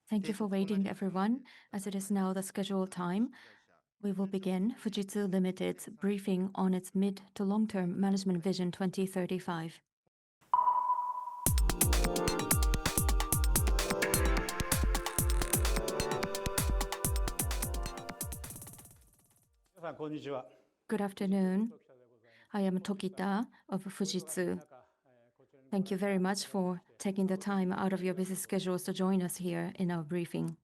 Thank you for waiting, everyone. As it is now the scheduled time, we will begin Fujitsu Limited's briefing on its mid to long-term management vision 2035. Good afternoon. I am Tokita of Fujitsu. Thank you very much for taking the time out of your busy schedules to join us here in our briefing.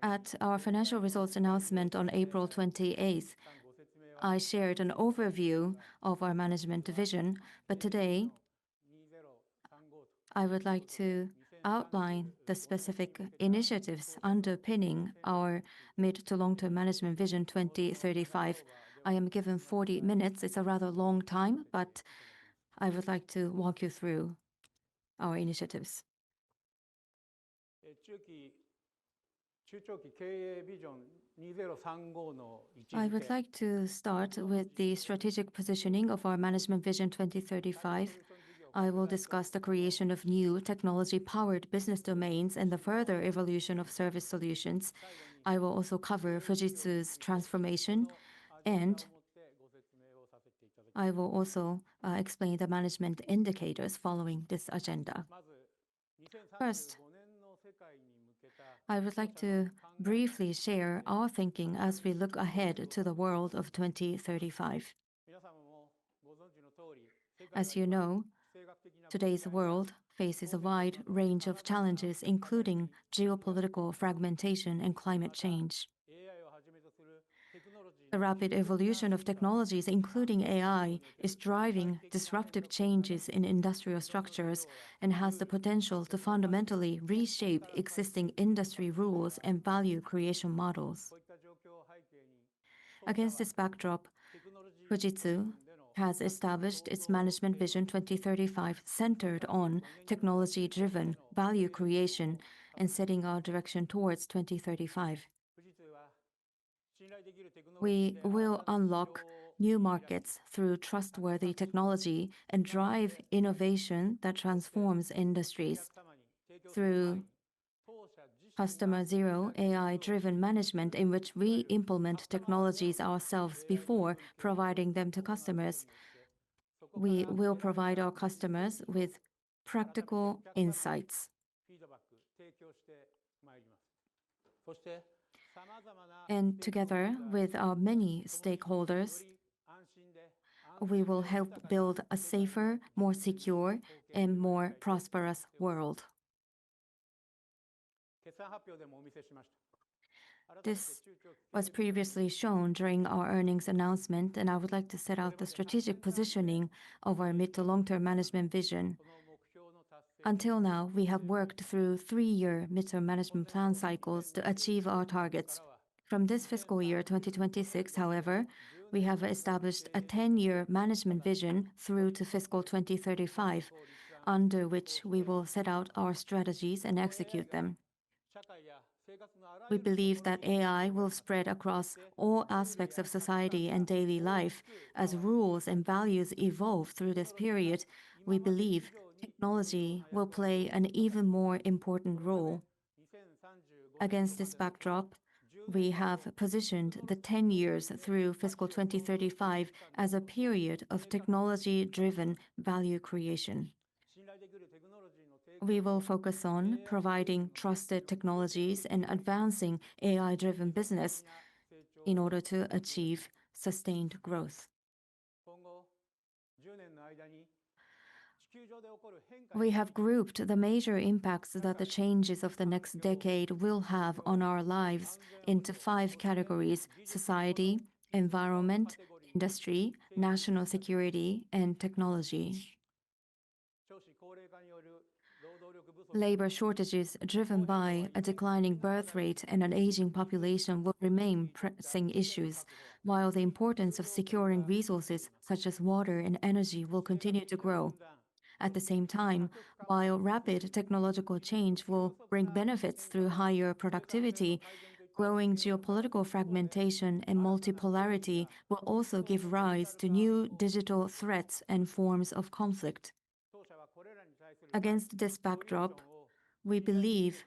At our financial results announcement on April 28th, I shared an overview of our management vision, but today I would like to outline the specific initiatives underpinning our mid to long-term management vision 2035. I am given 40 minutes. It's a rather long time, but I would like to walk you through our initiatives. I would like to start with the strategic positioning of our management vision 2035. I will discuss the creation of new technology-powered business domains and the further evolution of service solutions. I will also cover Fujitsu's transformation, and I will also explain the management indicators following this agenda. First, I would like to briefly share our thinking as we look ahead to the world of 2035. As you know, today's world faces a wide range of challenges, including geopolitical fragmentation and climate change. The rapid evolution of technologies, including AI, is driving disruptive changes in industrial structures and has the potential to fundamentally reshape existing industry rules and value creation models. Against this backdrop, Fujitsu has established its Management Vision 2035 centered on technology-driven value creation and setting our direction towards 2035. We will unlock new markets through trustworthy technology and drive innovation that transforms industries. Through Customer Zero AI-driven management, in which we implement technologies ourselves before providing them to customers, we will provide our customers with practical insights. And together with our many stakeholders, we will help build a safer, more secure, and more prosperous world. This was previously shown during our earnings announcement, and I would like to set out the strategic positioning of our mid to long-term management vision. Until now, we have worked through 3-year midterm management plan cycles to achieve our targets. From this fiscal year 2026, however, we have established a 10-year management vision through to fiscal 2035, under which we will set out our strategies and execute them. We believe that AI will spread across all aspects of society and daily life. As rules and values evolve through this period, we believe technology will play an even more important role. Against this backdrop, we have positioned the 10 years through fiscal 2035 as a period of technology-driven value creation. We will focus on providing trusted technologies and advancing AI-driven business in order to achieve sustained growth. We have grouped the major impacts that the changes of the next decade will have on our lives into 5 categories: society, environment, industry, national security, and technology. Labor shortages driven by a declining birth rate and an aging population will remain pressing issues, while the importance of securing resources such as water and energy will continue to grow. At the same time, while rapid technological change will bring benefits through higher productivity, growing geopolitical fragmentation and multipolarity will also give rise to new digital threats and forms of conflict. Against this backdrop, We believe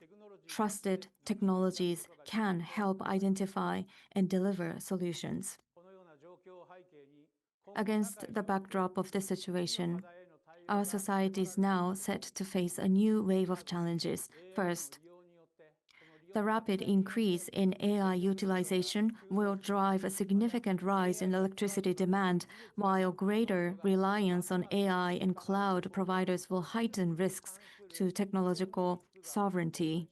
trusted technologies can help identify and deliver solutions. Against the backdrop of this situation, our society is now set to face a new wave of challenges. First, the rapid increase in AI utilization will drive a significant rise in electricity demand, while greater reliance on AI and cloud providers will heighten risks to technological sovereignty.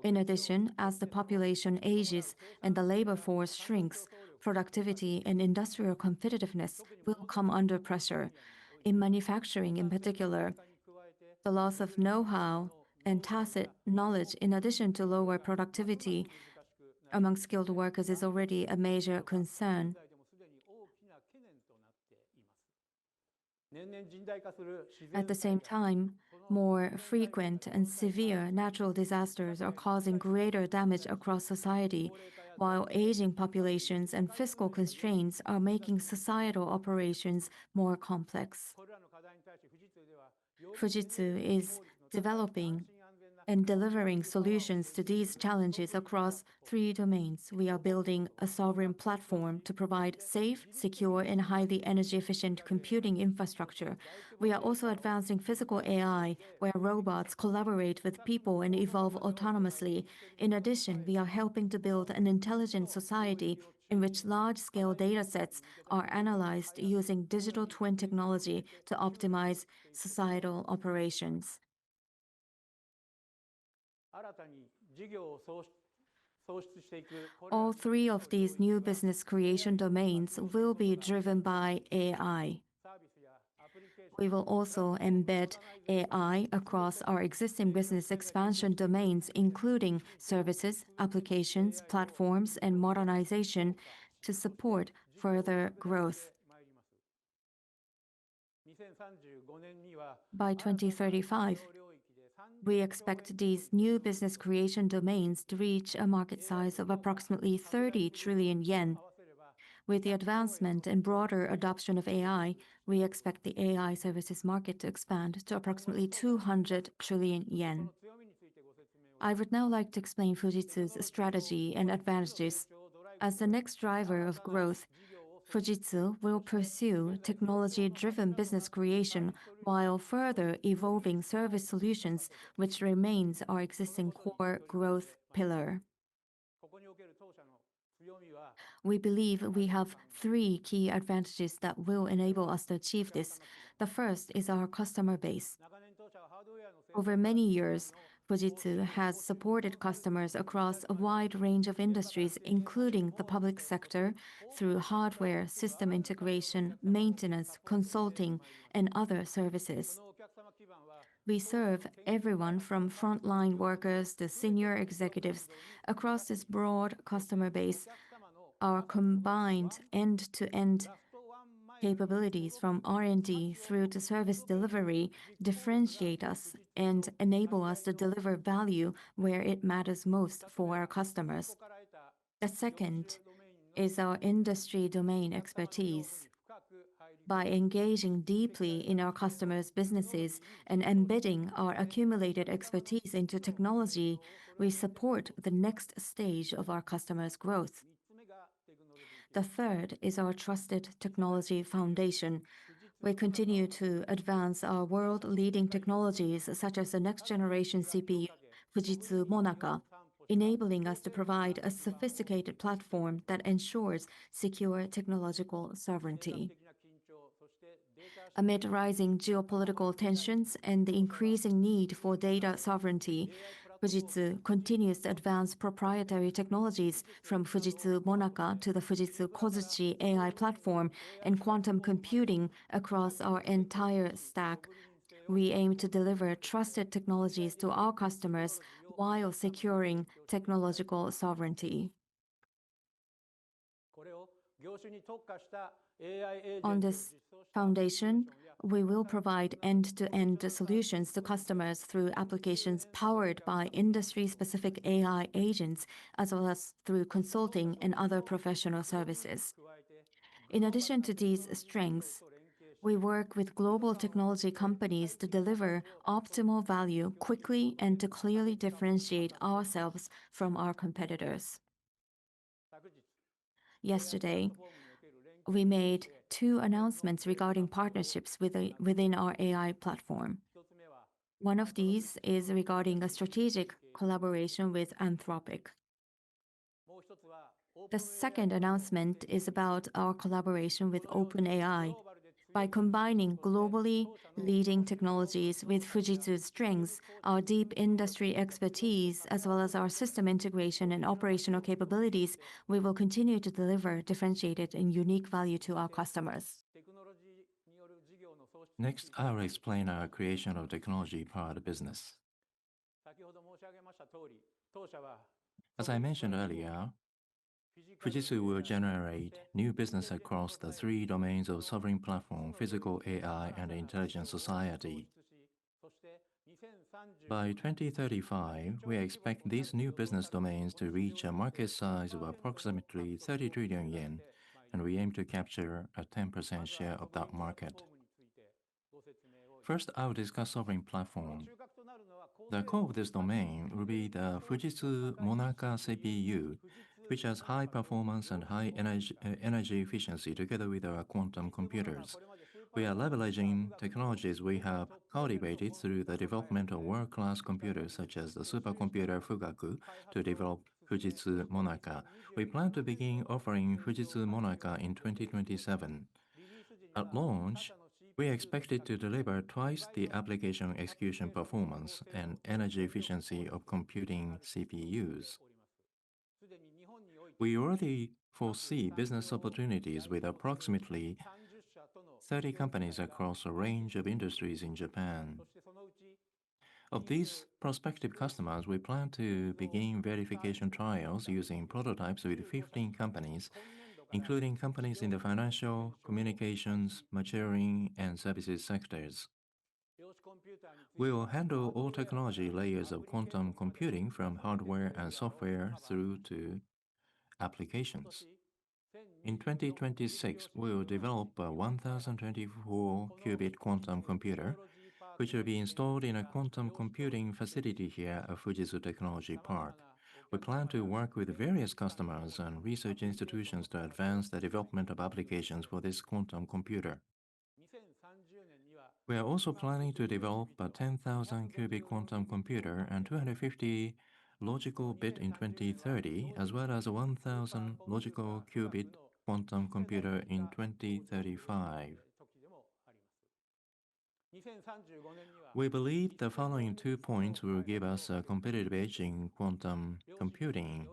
In addition, as the population ages and the labor force shrinks, productivity and industrial competitiveness will come under pressure. In manufacturing, in particular, the loss of know-how and tacit knowledge, in addition to lower productivity among skilled workers, is already a major concern. At the same time, more frequent and severe natural disasters are causing greater damage across society, while aging populations and fiscal constraints are making societal operations more complex. Fujitsu is developing and delivering solutions to these challenges across three domains. We are building a sovereign platform to provide safe, secure, and highly energy-efficient computing infrastructure. We are also advancing physical AI, where robots collaborate with people and evolve autonomously. In addition, we are helping to build an intelligent society in which large-scale datasets are analyzed using digital twin technology to optimize societal operations. All three of these new business creation domains will be driven by AI. We will also embed AI across our existing business expansion domains, including services, applications, platforms, and modernization to support further growth. By 2035, we expect these new business creation domains to reach a market size of approximately 30 trillion yen. With the advancement and broader adoption of AI, we expect the AI services market to expand to approximately 200 trillion yen. I would now like to explain Fujitsu's strategy and advantages. As the next driver of growth, Fujitsu will pursue technology-driven business creation while further evolving service solutions, which remains our existing core growth pillar. We believe we have three key advantages that will enable us to achieve this. The first is our customer base. Over many years, Fujitsu has supported customers across a wide range of industries, including the public sector, through hardware, system integration, maintenance, consulting, and other services. We serve everyone from frontline workers to senior executives. Across this broad customer base, our combined end-to-end capabilities from R&D through to service delivery differentiate us and enable us to deliver value where it matters most for our customers. The second is our industry domain expertise. By engaging deeply in our customers' businesses and embedding our accumulated expertise into technology, we support the next stage of our customers' growth. The third is our trusted technology foundation. We continue to advance our world-leading technologies, such as the next-generation CPU, Fujitsu Monaka, enabling us to provide a sophisticated platform that ensures secure technological sovereignty. Amid rising geopolitical tensions and the increasing need for data sovereignty, Fujitsu continues to advance proprietary technologies from Fujitsu Monaka to the Fujitsu Kozuchi AI platform and quantum computing across our entire stack. We aim to deliver trusted technologies to our customers while securing technological sovereignty. On this foundation, we will provide end-to-end solutions to customers through applications powered by industry-specific AI agents, as well as through consulting and other professional services. In addition to these strengths, We work with global technology companies to deliver optimal value quickly and to clearly differentiate ourselves from our competitors. Yesterday, we made two announcements regarding partnerships within our AI platform. One of these is regarding a strategic collaboration with Anthropic. The second announcement is about our collaboration with OpenAI. By combining globally leading technologies with Fujitsu's strengths, our deep industry expertise, as well as our system integration and operational capabilities, we will continue to deliver differentiated and unique value to our customers. Next, I will explain our creation of technology-powered business. As I mentioned earlier, Fujitsu will generate new business across the three domains of sovereign platform, physical AI, and intelligent society. By 2035, we expect these new business domains to reach a market size of approximately 30 trillion yen, and we aim to capture a 10% share of that market. First, I will discuss sovereign platform. The core of this domain will be the Fujitsu Monaka CPU, which has high performance and high energy efficiency together with our quantum computers. We are leveraging technologies we have cultivated through the development of world-class computers such as the supercomputer Fugaku to develop Fujitsu Monaka. We plan to begin offering Fujitsu Monaka in 2027. At launch, we expect it to deliver twice the application execution performance and energy efficiency of computing CPUs. We already foresee business opportunities with approximately 30 companies across a range of industries in Japan. Of these prospective customers, we plan to begin verification trials using prototypes with 15 companies, including companies in the financial, communications, maturing, and services sectors. We will handle all technology layers of quantum computing from hardware and software through to applications. In 2026, we will develop a 1024-qubit quantum computer, which will be installed in a quantum computing facility here at Fujitsu Technology Park. We plan to work with various customers and research institutions to advance the development of applications for this quantum computer. We are also planning to develop a 10,000-qubit quantum computer and 250 logical bit in 2030, as well as a 1,000 logical qubit quantum computer in 2035. We believe the following 2 points will give us a competitive edge in quantum computing.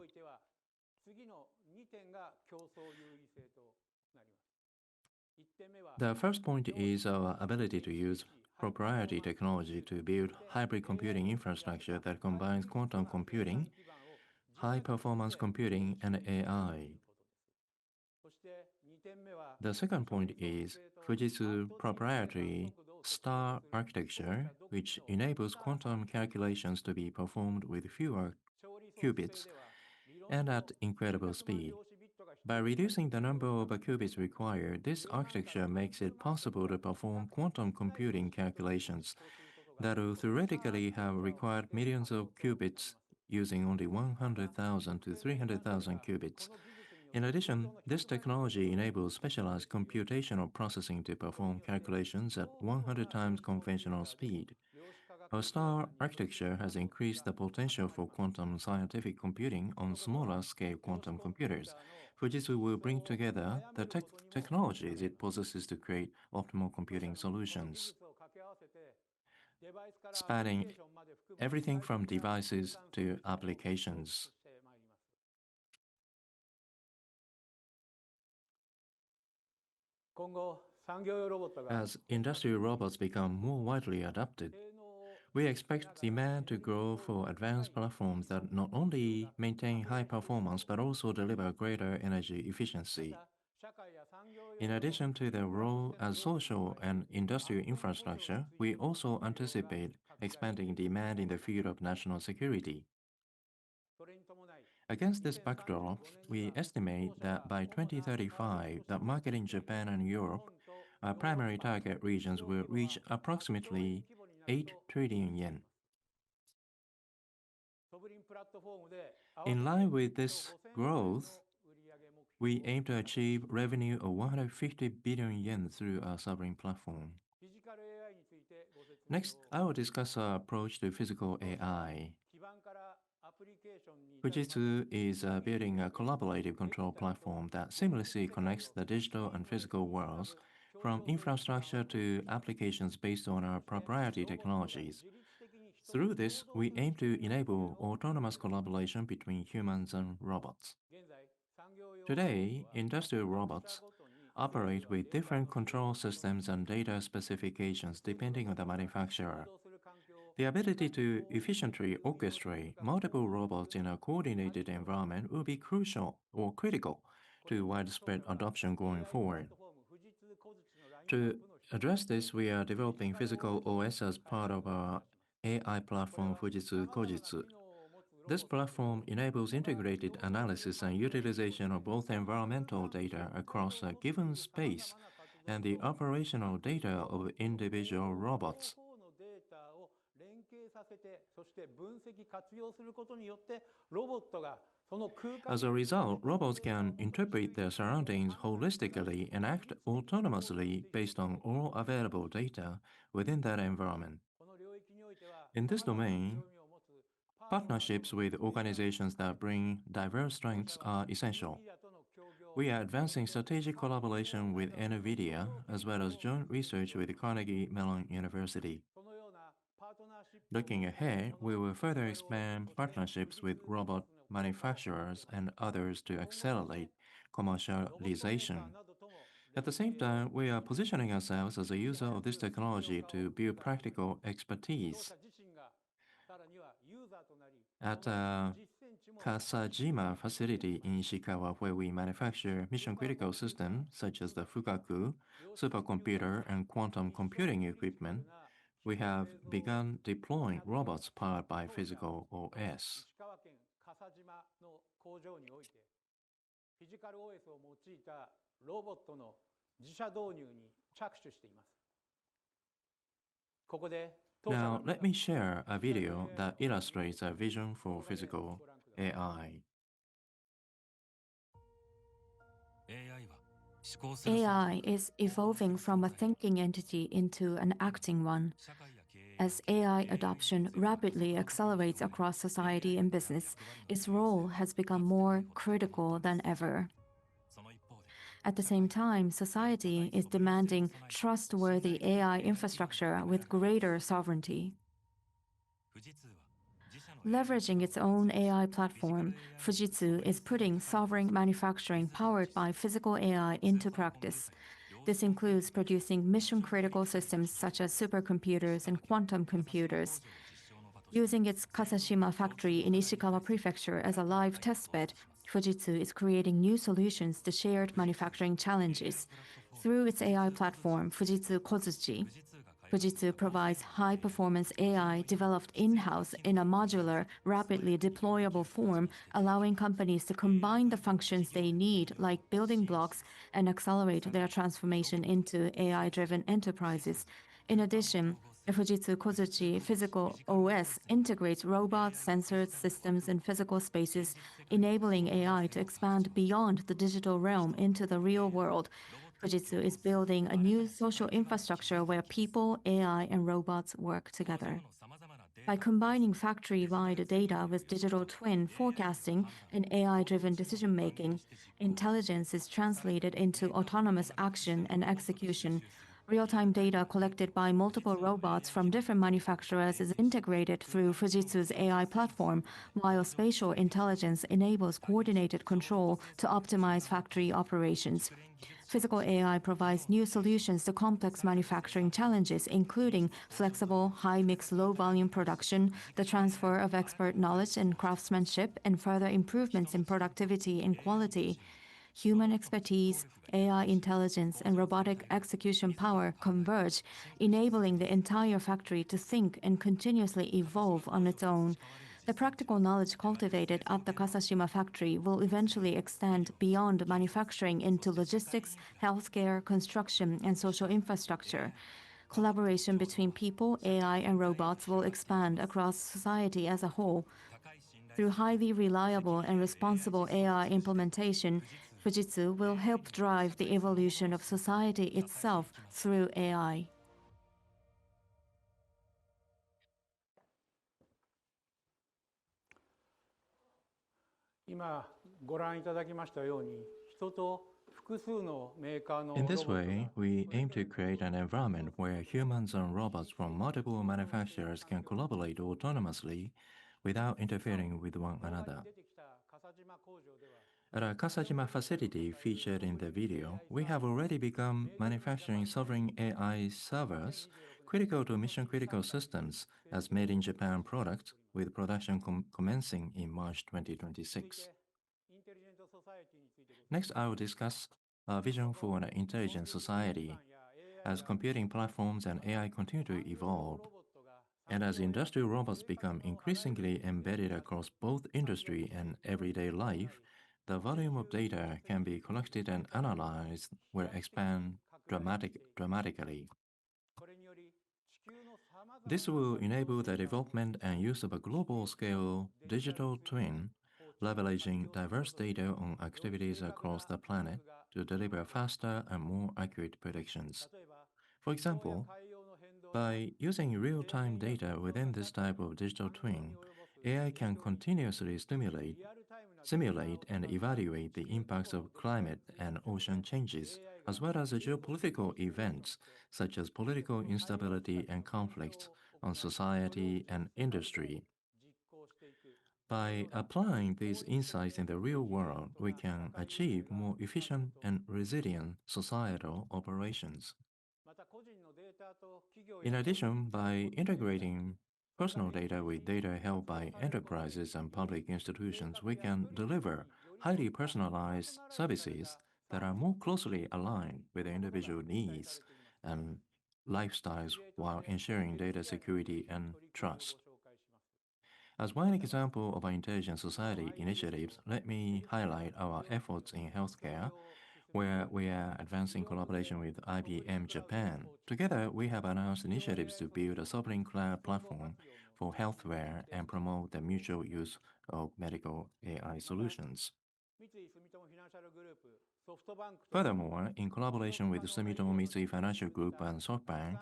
The first point is our ability to use proprietary technology to build hybrid computing infrastructure that combines quantum computing, high-performance computing, and AI. The second point is Fujitsu proprietary star architecture, which enables quantum calculations to be performed with fewer qubits and at incredible speed. By reducing the number of qubits required, this architecture makes it possible to perform quantum computing calculations that will theoretically have required millions of qubits using only 100,000 to 300,000 qubits. In addition, this technology enables specialized computational processing to perform calculations at 100 times conventional speed. Our star architecture has increased the potential for quantum scientific computing on smaller scale quantum computers. Fujitsu will bring together the technologies it possesses to create optimal computing solutions, spanning everything from devices to applications. As industrial robots become more widely adopted, we expect demand to grow for advanced platforms that not only maintain high performance but also deliver greater energy efficiency. In addition to their role as social and industrial infrastructure, we also anticipate expanding demand in the field of national security. Against this backdrop, we estimate that by 2035, the market in Japan and Europe our primary target regions will reach approximately 8 trillion yen. In line with this growth, we aim to achieve revenue of 150 billion yen through our sovereign platform. Next, I will discuss our approach to physical AI. Fujitsu is building a collaborative control platform that seamlessly connects the digital and physical worlds, from infrastructure to applications based on our proprietary technologies. Through this, we aim to enable autonomous collaboration between humans and robots. Today, industrial robots operate with different control systems and data specifications depending on the manufacturer. The ability to efficiently orchestrate multiple robots in a coordinated environment will be crucial or critical to widespread adoption going forward. To address this, we are developing physical OS as part of our AI platform Fujitsu Kojitsu. This platform enables integrated analysis and utilization of both environmental data across a given space and the operational data of individual robots. As a result, robots can interpret their surroundings holistically and act autonomously based on all available data within that environment. In this domain, partnerships with organizations that bring diverse strengths are essential. We are advancing strategic collaboration with NVIDIA as well as joint research with Carnegie Mellon University. Looking ahead, we will further expand partnerships with robot manufacturers and others to accelerate commercialization. At the same time, we are positioning ourselves as a user of this technology to build practical expertise. At a Kasajima facility in Ishikawa, where we manufacture mission-critical systems such as the Fugaku, supercomputer, and quantum computing equipment, we have begun deploying robots powered by physical OS. Now, let me share a video that illustrates our vision for physical AI. AI is evolving from a thinking entity into an acting one. As AI adoption rapidly accelerates across society and business, its role has become more critical than ever. At the same time, society is demanding trustworthy AI infrastructure with greater sovereignty. Leveraging its own AI platform, Fujitsu is putting sovereign manufacturing powered by physical AI into practice. This includes producing mission-critical systems such as supercomputers and quantum computers. Using its Kasashima factory in Ishikawa Prefecture as a live testbed, Fujitsu is creating new solutions to shared manufacturing challenges. Through its AI platform, Fujitsu Kozuchi, Fujitsu provides high-performance AI developed in-house in a modular, rapidly deployable form, allowing companies to combine the functions they need, like building blocks, and accelerate their transformation into AI-driven enterprises. In addition, the Fujitsu Kozuchi physical OS integrates robots, sensors, systems, and physical spaces, enabling AI to expand beyond the digital realm into the real world. Fujitsu is building a new social infrastructure where people, AI, and robots work together. By combining factory-wide data with digital twin forecasting and AI-driven decision-making, intelligence is translated into autonomous action and execution. Real-time data collected by multiple robots from different manufacturers is integrated through Fujitsu's AI platform, while spatial intelligence enables coordinated control to optimize factory operations. Physical AI provides new solutions to complex manufacturing challenges, including flexible, high-mix, low-volume production, the transfer of expert knowledge and craftsmanship, and further improvements in productivity and quality. Human expertise, AI intelligence, and robotic execution power converge, enabling the entire factory to think and continuously evolve on its own. The practical knowledge cultivated at the Kasashima factory will eventually extend beyond manufacturing into logistics, healthcare, construction, and social infrastructure. Collaboration between people, AI, and robots will expand across society as a whole. Through highly reliable and responsible AI implementation, Fujitsu will help drive the evolution of society itself through AI. 今ご覧いただきましたように、人と複数のメーカーの In ロ this ボット way, が we aim to create an environment where humans and robots from multiple manufacturers can collaborate autonomously without interfering with one 動画に another. 出てきた笠島工場では At our Kasajima facility featured in the video, we have already begun manufacturing sovereign AI servers critical to mission-critical systems as made-in-Japan products, with production commencing in March 2026. インテリジェントソサエティについてご説明 Next, I will discuss our vision for an intelligent society. As computing platforms and AI continue to evolve, and as industrial robots become increasingly embedded across both industry and everyday life, the volume of data can be collected and analyzed will expand dramatically. これにより地球のさまざまな This will enable the development and use of a global-scale digital twin, leveraging diverse data on activities across the planet to deliver faster and more accurate predictions. 例えば For 気候や example, 海洋の変動が by using real-time data within this type of digital 環境に twin, 及ぼす AI 影 can 響に continuously stimulate, リアルタイムなデータを simulate, 使 and った evaluate 地 the 球規 impacts 模の of デジタル climate ツイン and によって ocean changes, AI が as well as the リアルタイムな geopolitical 地球データと events して such as そして political その対応策 instability の and 検証 conflicts を on 行いそれを society 実 and 世界で industry. 実行していく By applying these insights in the real world, we can achieve more efficient and resilient societal operations. また個人のデータと企業 In や個人 addition, by 個人のデータ integrating personal data with data held by enterprises and public institutions, we can deliver highly personalized services that are more closely aligned with the individual needs and lifestyles while ensuring data security and trust. As one example of our intelligent society initiatives, let me highlight our efforts in healthcare, where we are advancing collaboration with IBM Japan. Together, we have announced initiatives to build a sovereign cloud platform for healthcare and promote the mutual use of medical AI solutions. 三井住友フィナンシャルグループソフトバンクと Furthermore, in collaboration with Sumitomo Mitsui Financial Group and SoftBank,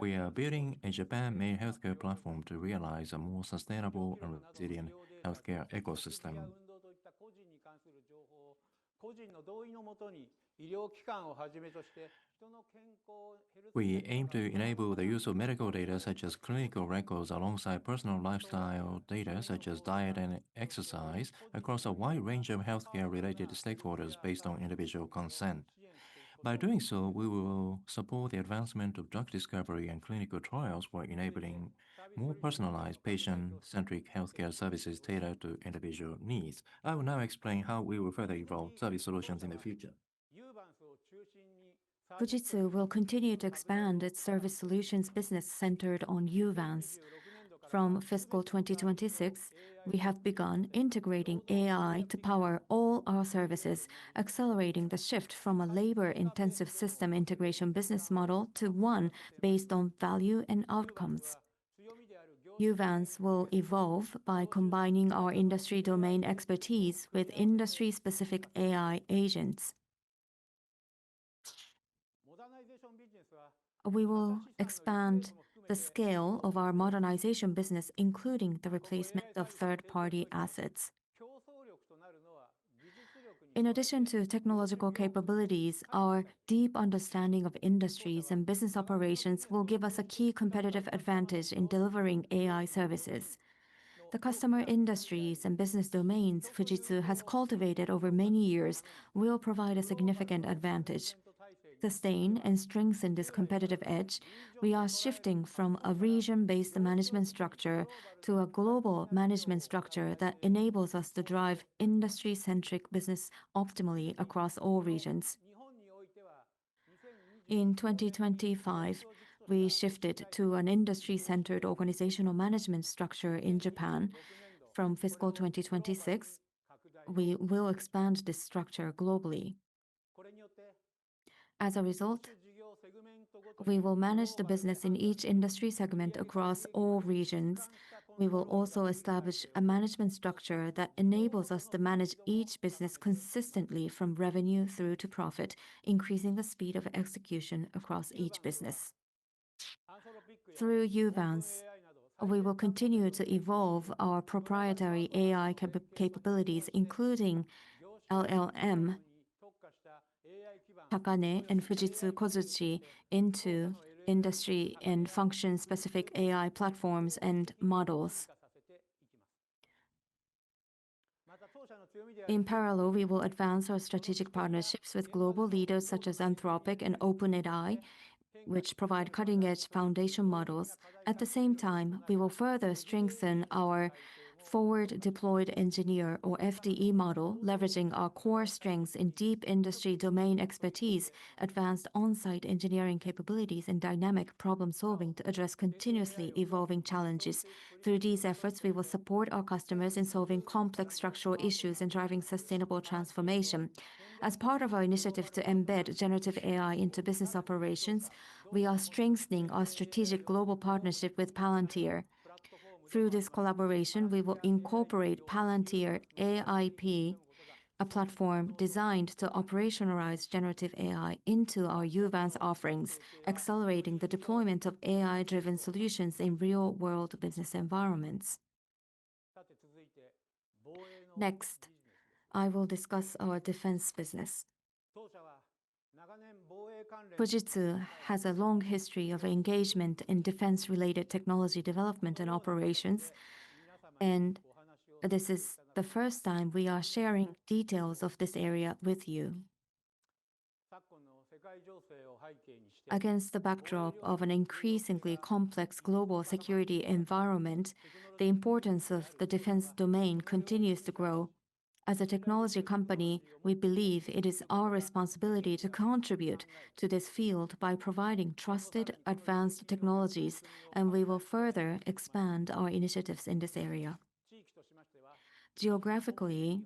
we are building a Japan-made healthcare platform to realize a more 医療 sustainable 記 and 録などの医 resilient 療データ healthcare 薬事や ecosystem. 運動といった個人に関する情報を個人の同意のもとに医療機関をはじめとして人の健康ヘルス We aim to enable the use of medical data such as clinical records alongside personal lifestyle data such as diet and exercise across a wide range of healthcare-related stakeholders based on individual consent. By doing so, we will support the advancement of drug discovery and clinical trials while enabling more personalized, patient-centric healthcare services tailored to individual needs. I will now explain how we will further evolve service solutions in the future. Fujitsu will continue to expand its service solutions business centered on Uvance. From fiscal 2026, we have begun integrating AI to power all our services, accelerating the shift from a labor-intensive system integration business model to one based on value and outcomes. Uvance will evolve by combining our industry domain expertise with industry-specific AI agents. We will expand the scale of our modernization business, including the replacement of third-party assets. In addition to technological capabilities, our deep understanding of industries and business operations will give us a key competitive advantage in delivering AI services. The customer industries and business domains Fujitsu has cultivated over many years will provide a significant advantage. To sustain and strengthen this competitive edge, we are shifting from a region-based management structure to a global management structure that enables us to drive industry-centric business optimally across all regions. In 2025, we shifted to an industry-centered organizational management structure in Japan. From fiscal 2026, we will expand this structure globally. As a result, we will manage the business in each industry segment across all regions. We will also establish a management structure that enables us to manage each business consistently from revenue through to profit, increasing the speed of execution across each business. Through Uvance, we will continue to evolve our proprietary AI capabilities, including LLM, Takane, and Fujitsu Kozuchi, into industry and function-specific AI platforms and models. In parallel, we will advance our strategic partnerships with global leaders such as Anthropic and OpenAI, which provide cutting-edge foundation models. At the same time, we will further strengthen our Forward Deployed Engineer, or FDE model, leveraging our core strengths in deep industry domain expertise, advanced on-site engineering capabilities, and dynamic problem-solving to address continuously evolving challenges. Through these efforts, we will support our customers in solving complex structural issues and driving sustainable transformation. As part of our initiative to embed generative AI into business operations, we are strengthening our strategic global partnership with Palantir. Through this collaboration, we will incorporate Palantir AIP, a platform designed to operationalize generative AI into our Uvance offerings, accelerating the deployment of AI-driven solutions in real-world business environments. Next, I will discuss our defense business. Fujitsu has a long history of engagement in defense-related technology development and operations, and this is the first time we are sharing details of this area with you. Against the backdrop of an increasingly complex global security environment, the importance of the defense domain continues to grow. As a technology company, we believe it is our responsibility to contribute to this field by providing trusted, advanced technologies, and we will further expand our initiatives in this area. Geographically,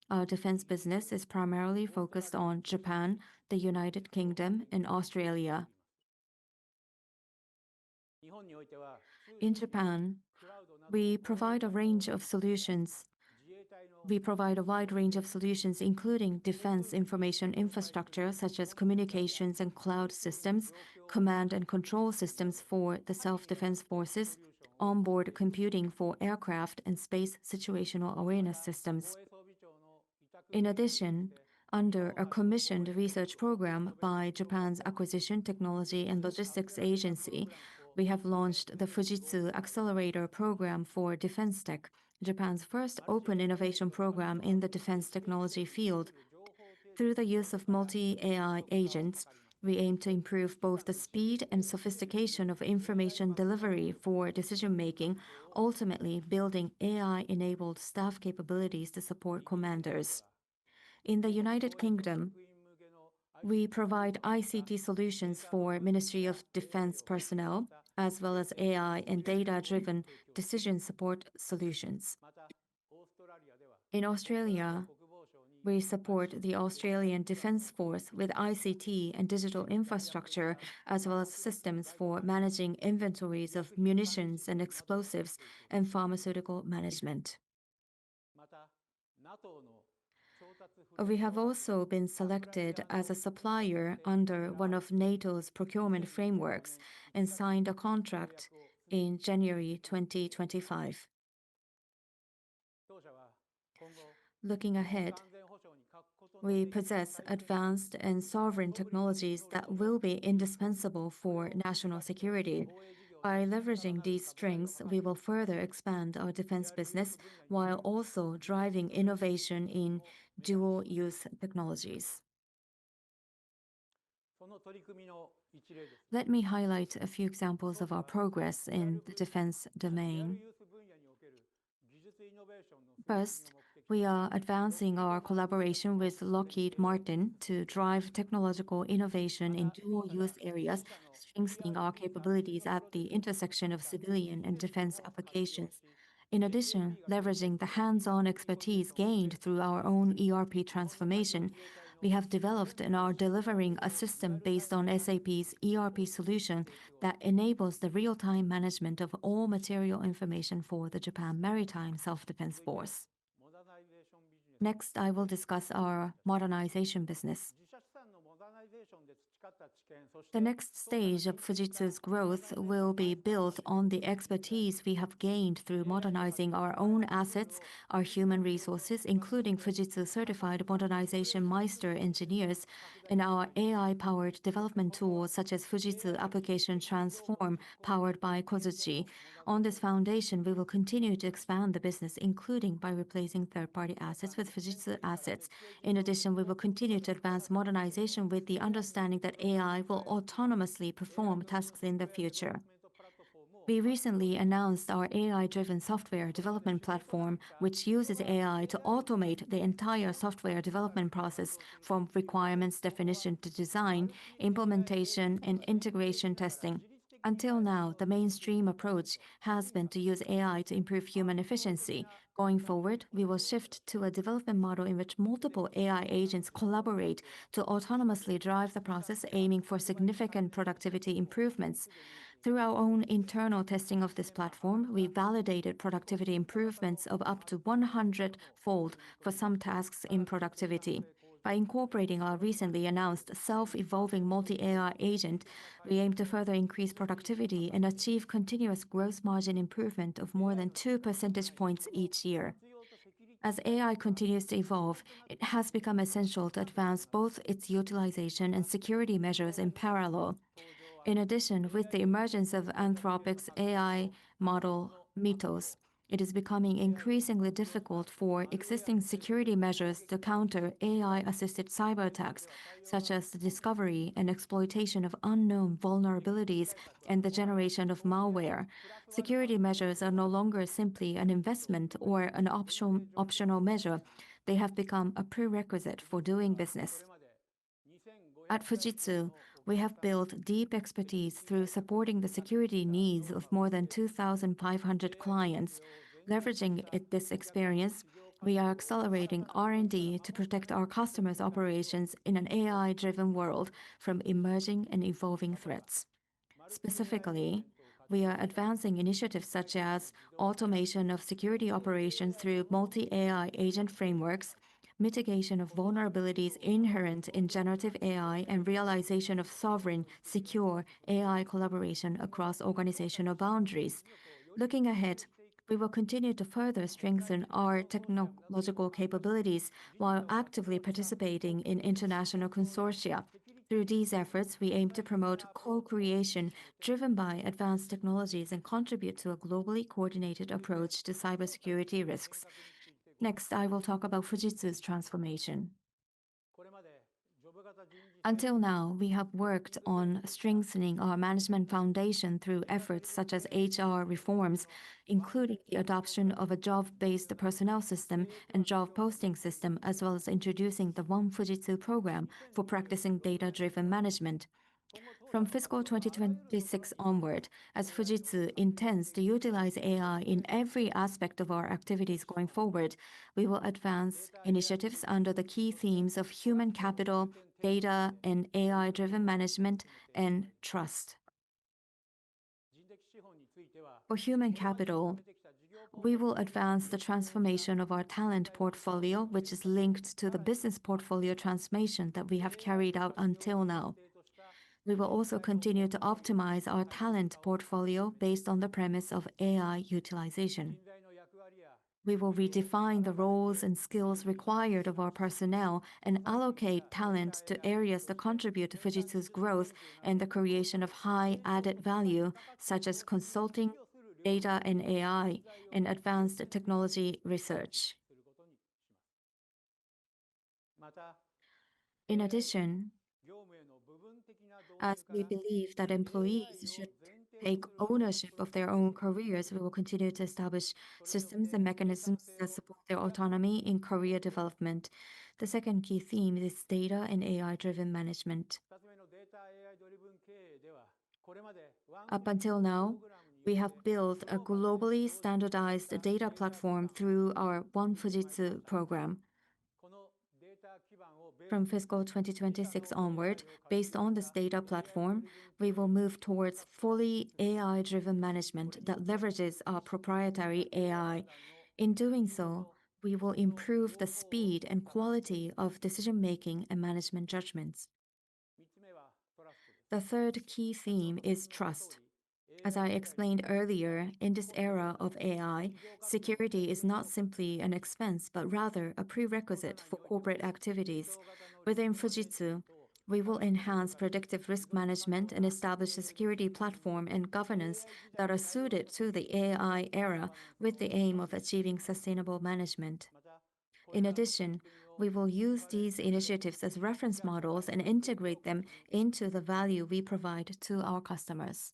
our defense business is primarily focused on Japan, the United Kingdom, and Australia. In Japan, we provide a wide range of solutions, including defense information infrastructure such as communications and cloud systems, command and control systems for the self-defense forces, onboard computing for aircraft, and space situational awareness systems. In addition, under a commissioned research program by Japan's Acquisition, Technology and Logistics Agency, we have launched the Fujitsu Accelerator Program for Defense Tech, Japan's first open innovation program in the defense technology field. Through the use of multi-AI agents, we aim to improve both the speed and sophistication of information delivery for decision-making, ultimately building AI-enabled staff capabilities to support commanders. In the United Kingdom, we provide ICT solutions for Ministry of Defense personnel, as well as AI and data-driven decision support solutions. In Australia, we support the Australian Defence Force with ICT and digital infrastructure, as well as systems for managing inventories of munitions and explosives and pharmaceutical management. We have also been selected as a supplier under one of NATO's procurement frameworks and signed a contract in January 2025. Looking ahead, we possess advanced and sovereign technologies that will be indispensable for national security. By leveraging these strengths, we will further expand our defense business while also driving innovation in dual-use technologies. Let me highlight a few examples of our progress in the defense domain. First, we are advancing our collaboration with Lockheed Martin to drive technological innovation in dual-use areas, strengthening our capabilities at the intersection of civilian and defense applications. In addition, leveraging the hands-on expertise gained through our own ERP transformation, we have developed and are delivering a system based on SAP's ERP solution that enables the real-time management of all material information for the Japan Maritime Self-Defense Force. Next, I will discuss our modernization business. The next stage of Fujitsu's growth will be built on the expertise we have gained through modernizing our own assets, our human resources, including Fujitsu certified modernization Meister engineers, and our AI-powered development tools such as Fujitsu Application Transform powered by Kozuchi. On this foundation, we will continue to expand the business, including by replacing third-party assets with Fujitsu assets. In addition, we will continue to advance modernization with the understanding that AI will autonomously perform tasks in the future. We recently announced our AI-driven software development platform, which uses AI to automate the entire software development process from requirements definition to design, implementation, and integration testing. Until now, the mainstream approach has been to use AI to improve human efficiency. Going forward, we will shift to a development model in which multiple AI agents collaborate to autonomously drive the process, aiming for significant productivity improvements. Through our own internal testing of this platform, we validated productivity improvements of up to 100-fold for some tasks in productivity. By incorporating our recently announced self-evolving multi-AI agent, we aim to further increase productivity and achieve continuous gross margin improvement of more than 2 percentage points each year. As AI continues to evolve, it has become essential to advance both its utilization and security measures in parallel. In addition, with the emergence of Anthropic's AI model Mythos, it is becoming increasingly difficult for existing security measures to counter AI-assisted cyber attacks, such as the discovery and exploitation of unknown vulnerabilities and the generation of malware. Security measures are no longer simply an investment or an optional measure. They have become a prerequisite for doing business. At Fujitsu, we have built deep expertise through supporting the security needs of more than 2,500 clients. Leveraging this experience, we are accelerating R&D to protect our customers' operations in an AI-driven world from emerging and evolving threats. Specifically, we are advancing initiatives such as automation of security operations through multi-AI agent frameworks, mitigation of vulnerabilities inherent in generative AI, and realization of sovereign, secure AI collaboration across organizational boundaries. Looking ahead, we will continue to further strengthen our technological capabilities while actively participating in international consortia. Through these efforts, we aim to promote co-creation driven by advanced technologies and contribute to a globally coordinated approach to cybersecurity risks. Next, I will talk about Fujitsu's transformation. Until now, we have worked on strengthening our management foundation through efforts such as HR reforms, including the adoption of a job-based personnel system and job posting system, as well as introducing the One Fujitsu program for practicing data-driven management. From fiscal 2026 onward, as Fujitsu intends to utilize AI in every aspect of our activities going forward, we will advance initiatives under the key themes of human capital, data and AI-driven management, and trust. For human capital, we will advance the transformation of our talent portfolio, which is linked to the business portfolio transformation that we have carried out until now. We will also continue to optimize our talent portfolio based on the premise of AI utilization. We will redefine the roles and skills required of our personnel and allocate talent to areas that contribute to Fujitsu's growth and the creation of high added value, such as consulting, data and AI, and advanced technology research. In addition, as we believe that employees should take ownership of their own careers, we will continue to establish systems and mechanisms that support their autonomy in career development. The second key theme is data and AI-driven management. Up until now, We have built a globally standardized data platform through our One Fujitsu program. From fiscal 2026 onward, based on this data platform, we will move towards fully AI-driven management that leverages our proprietary AI. In doing so, we will improve the speed and quality of decision-making and management judgments. The third key theme is trust. As I explained earlier, in this era of AI, security is not simply an expense, but rather a prerequisite for corporate activities. Within Fujitsu, we will enhance predictive risk management and establish a security platform and governance that are suited to the AI era with the aim of achieving sustainable management. In addition, we will use these initiatives as reference models and integrate them into the value we provide to our customers.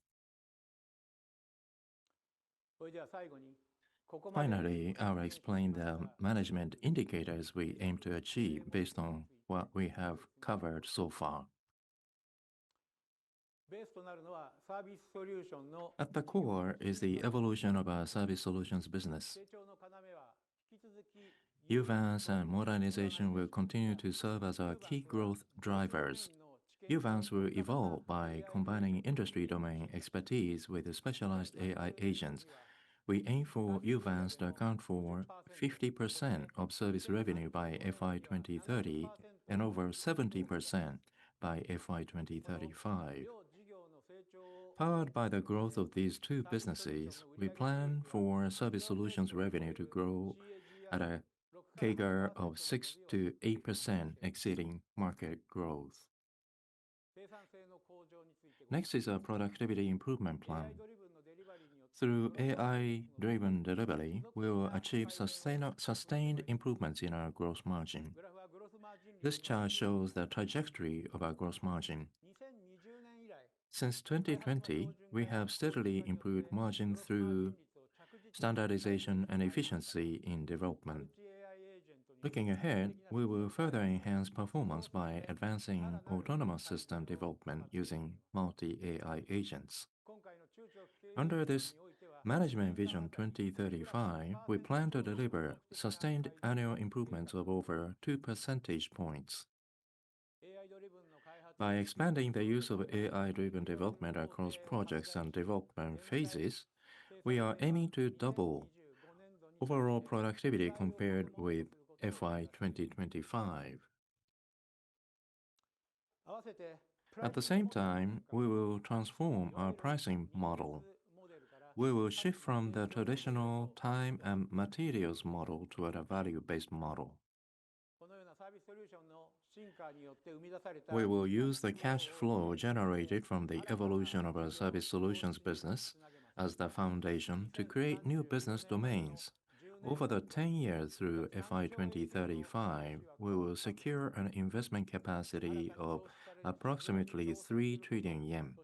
Finally, I'll explain the management indicators we aim to achieve based on what we have covered so far. At the core is the evolution of our service solutions business. Uvance and modernization will continue to serve as our key growth drivers. Uvance will evolve by combining industry domain expertise with specialized AI agents. We aim for Uvance to account for 50% of service revenue by FY 2030 and over 70% by FY 2035. Powered by the growth of these two businesses, we plan for service solutions revenue to grow at a CAGR of 6 to 8%, exceeding market growth. Next is a productivity improvement plan. Through AI-driven delivery, we will achieve sustained improvements in our gross margin. This chart shows the trajectory of our gross margin. Since 2020, we have steadily improved margin through standardization and efficiency in development. Looking ahead, we will further enhance performance by advancing autonomous system development using multi-AI agents. Under this Management Vision 2035, we plan to deliver sustained annual improvements of over 2 percentage points. By expanding the use of AI-driven development across projects and development phases, we are aiming to double overall productivity compared with FY 2025. At the same time, we will transform our pricing model. We will shift from the traditional time and materials model toward a value-based model. We will use the cash flow generated from the evolution of our service solutions business as the foundation to create new business domains. Over the 10 years through FY 2035, we will secure an investment capacity of approximately 3 trillion yen.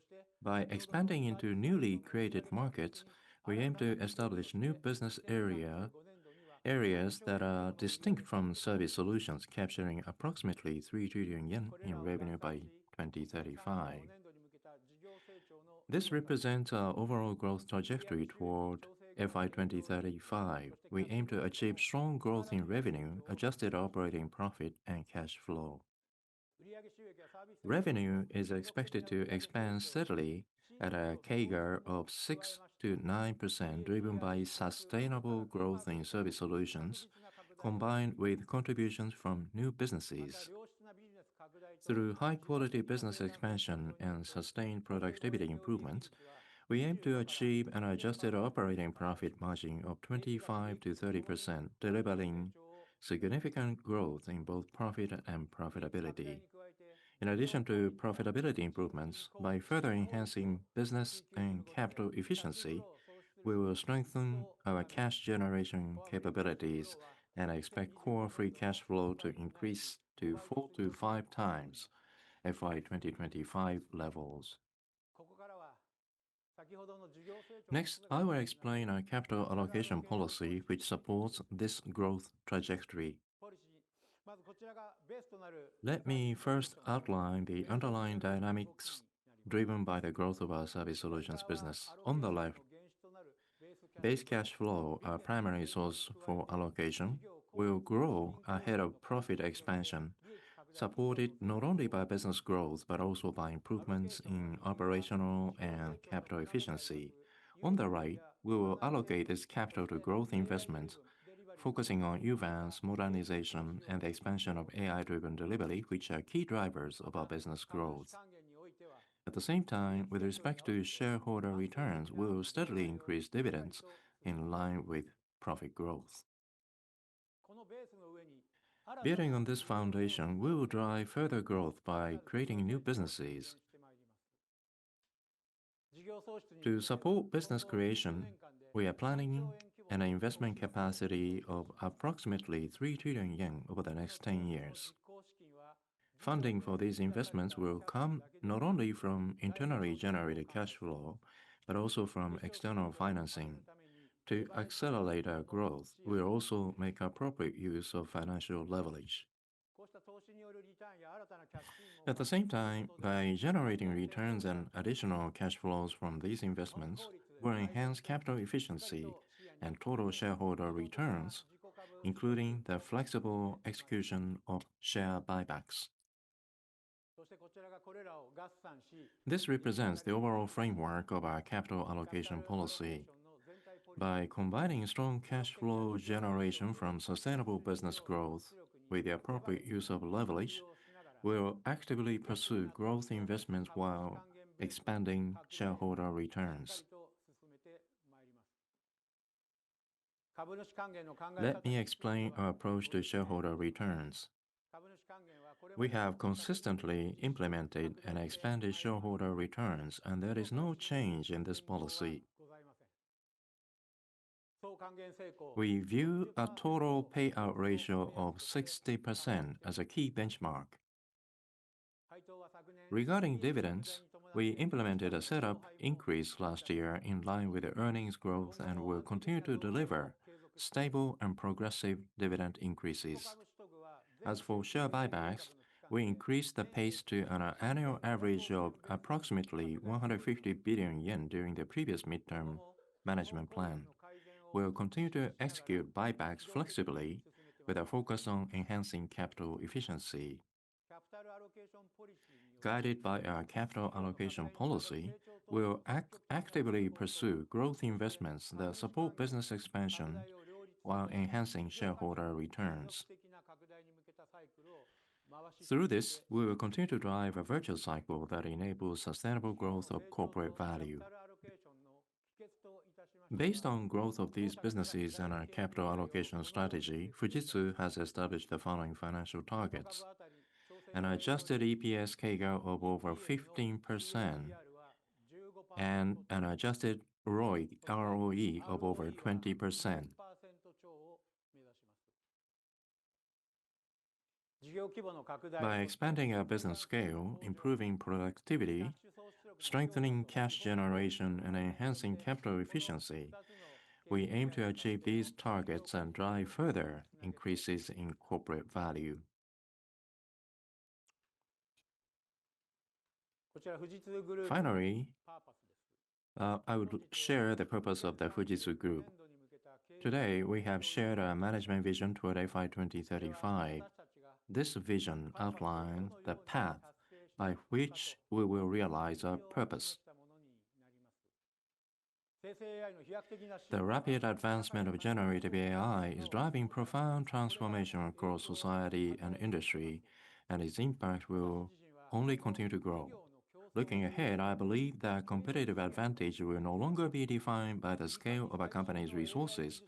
By expanding into newly created markets, we aim to establish new business areas that are distinct from service solutions, capturing approximately 3 trillion yen in revenue by 2035. This represents our overall growth trajectory toward FY 2035. We aim to achieve strong growth in revenue, adjusted operating profit, and cash flow. Revenue is expected to expand steadily at a CAGR of 6 to 9%, driven by sustainable growth in service solutions, combined with contributions from new businesses. Through high-quality business expansion and sustained productivity improvements, we aim to achieve an adjusted operating profit margin of 25 to 30%, delivering significant growth in both profit and profitability. In addition to profitability improvements, by further enhancing business and capital efficiency, we will strengthen our cash generation capabilities and expect core free cash flow to increase to 4 to 5 times FY 2025 levels. Next, I will explain our capital allocation policy, which supports this growth trajectory. Let me first outline the underlying dynamics driven by the growth of our service solutions business. On the left, base cash flow, our primary source for allocation, will grow ahead of profit expansion, supported not only by business growth but also by improvements in operational and capital efficiency. On the right, we will allocate this capital to growth investments, focusing on UVAN's modernization and the expansion of AI-driven delivery, which are key drivers of our business growth. At the same time, with respect to shareholder returns, we will steadily increase dividends in line with profit growth. Building on this foundation, we will drive further growth by creating new businesses. To support business creation, we are planning an investment capacity of approximately 3 trillion yen over the next 10 years. Funding for these investments will come not only from internally generated cash flow, but also from external financing. To accelerate our growth, we will also make appropriate use of financial leverage. At the same time, by generating returns and additional cash flows from these investments, we'll enhance capital efficiency and total shareholder returns, including the flexible execution of share buybacks. This represents the overall framework of our capital allocation policy. By combining strong cash flow generation from sustainable business growth with the appropriate use of leverage, we will actively pursue growth investments while expanding shareholder returns. Let me explain our approach to shareholder returns. We have consistently implemented and expanded shareholder returns, and there is no change in this policy. We view a total payout ratio of 60% as a key benchmark. Regarding dividends, we implemented a setup increase last year in line with the earnings growth and will continue to deliver stable and progressive dividend increases. As for share buybacks, we increased the pace to an annual average of approximately 150 billion yen during the previous midterm management plan. We will continue to execute buybacks flexibly with a focus on enhancing capital efficiency. Guided by our capital allocation policy, we will actively pursue growth investments that support business expansion while enhancing shareholder returns. Through this, we will continue to drive a virtuous cycle that enables sustainable growth of corporate value. Based on growth of these businesses and our capital allocation strategy, Fujitsu has established the following financial targets: an adjusted EPS CAGR of over 15% and an adjusted ROE of over 20%. By expanding our business scale, improving productivity, strengthening cash generation, and enhancing capital efficiency, we aim to achieve these targets and drive further increases in corporate value. Finally, I would share the purpose of the Fujitsu Group. Today, we have shared our management vision toward FY 2035. This vision outlines the path by which we will realize our purpose. The rapid advancement of generative AI is driving profound transformation across society and industry, and its impact will only continue to grow. Looking ahead, I believe that competitive advantage will no longer be defined by the scale of a company's resources,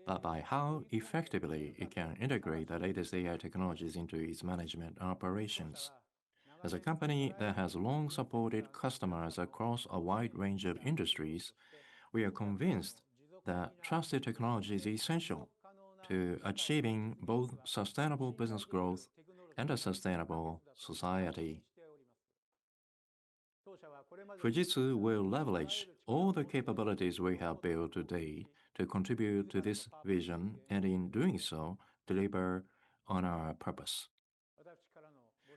but by how effectively it can integrate the latest AI technologies into its management operations. As a company that has long supported customers across a wide range of industries, we are convinced that trusted technology is essential to achieving both sustainable business growth and a sustainable society. Fujitsu will leverage all the capabilities we have built today to contribute to this vision, and in doing so, deliver on our purpose.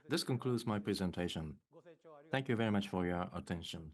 This concludes my presentation. Thank you very much for your attention.